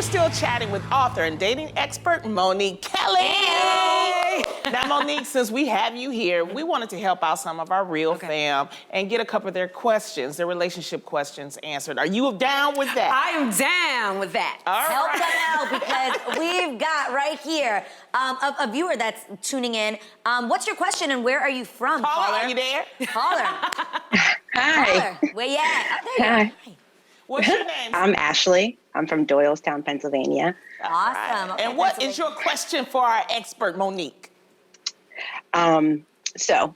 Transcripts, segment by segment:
still chatting with author and dating expert Monique Kelley. Hey. Now, Monique, since we have you here, we wanted to help out some of our real fam and get a couple of their questions, their relationship questions answered. Are you down with that? I am down with that. All Help right. them out because we've got right here a viewer that's tuning in. What's your question and where are you from, Caller, are you there? Caller. Hi. Caller. Where you at? Oh, there you Hi. are. What's your name? I'm Ashley. I'm from Doylestown, Pennsylvania. Awesome. Okay, And what is Pennsylvania. your question for our expert, Monique? So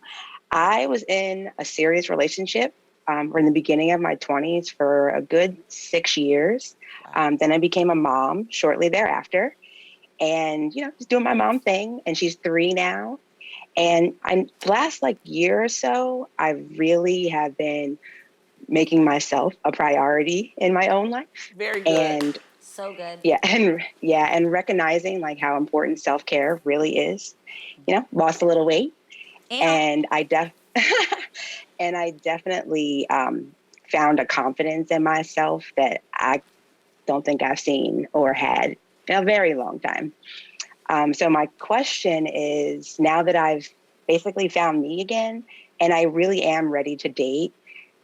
I was in a serious relationship in the beginning of my 20s for a good 6 years. Then I became a mom shortly thereafter. And, just doing my mom thing. And she's 3 now. And the last year or so, I really have been making myself a priority in my own life. Very good. And So good. and recognizing how important self-care really is. Lost a little weight, and I definitely found a confidence in myself that I don't think I've seen or had in a very long time. So my question is, now that I've basically found me again, and I really am ready to date,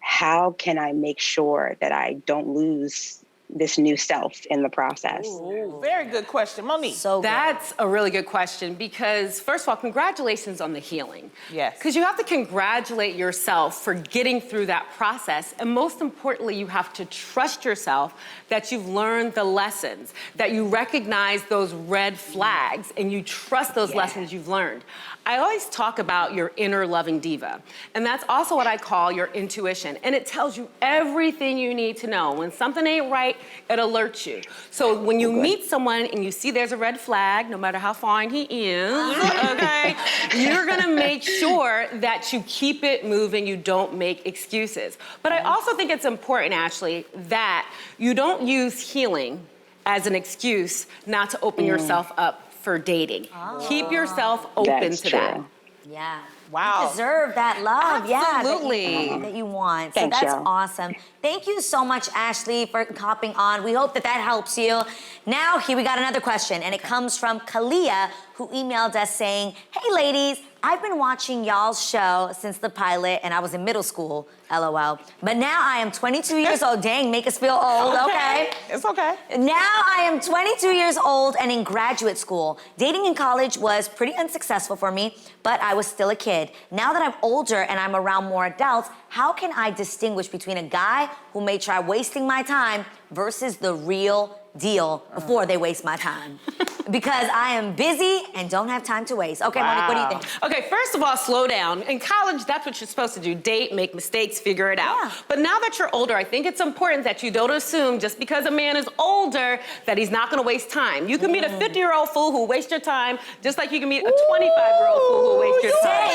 how can I make sure that I don't lose this new self in the process? Ooh, very good question. Monique. So good. That's a really good question because, first of all, congratulations on the healing. Yes. Because you have to congratulate yourself for getting through that process. And most importantly, you have to trust yourself that you've learned the lessons, that you recognize those red flags, and you trust those lessons you've learned. I always talk about your inner loving diva, and that's also what I call your intuition. And it tells you everything you need to know. When something ain't right, it alerts you. So when you meet someone and you see there's a red flag, no matter how fine he is, okay, you're gonna make sure that you keep it moving, you don't make excuses. But I also think it's important, Ashley, that you don't use healing as an excuse not to open yourself up for dating. Keep yourself open That's to true. that. Yeah. Wow. You deserve that love. Absolutely. Yeah, that you want. Thanks, so that's y'all. awesome. Thank you so much, Ashley, for hopping on. We hope that helps you. Now, here we got another question, and it comes from Kalia, who emailed us saying, "Hey, ladies, I've been watching y'all's show since the pilot, and I was in middle school, LOL. But now I am 22 years old. Dang, make us feel old, okay? It's okay. Now I am 22 years old and in graduate school. Dating in college was pretty unsuccessful for me, but I was still a kid. Now that I'm older and I'm around more adults, how can I distinguish between a guy who may try wasting my time versus the real deal before they waste my time? Because I am busy and don't have time to waste." Okay, Monique, what do you think? Okay, first of all, slow down. In college, that's what you're supposed to do. Date, make mistakes, figure it out. Yeah. But now that you're older, I think it's important that you don't assume just because a man is older that he's not gonna waste time. You can meet a 50-year-old fool who will waste your time, just like you can meet a 25-year-old fool who will waste your time.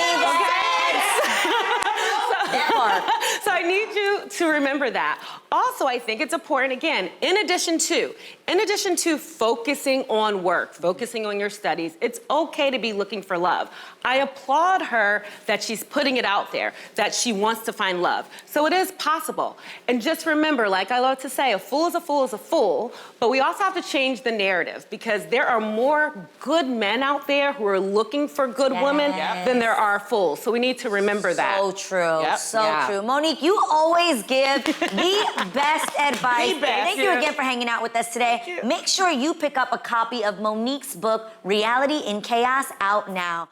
So I need you to remember that. Also, I think it's important, again, in addition to focusing on work, focusing on your studies, it's okay to be looking for love. I applaud her that she's putting it out there, that she wants to find love. So it is possible. And just remember, like I love to say, a fool is a fool is a fool, but we also have to change the narrative because there are more good men out there who are looking for good women than there are fools. So we need to remember that. So true. Yep. So true. Monique, you always give the best advice. The best. Thank you again for hanging out with us today. Make sure you pick up a copy of Monique's book, Reality in Chaos, out now.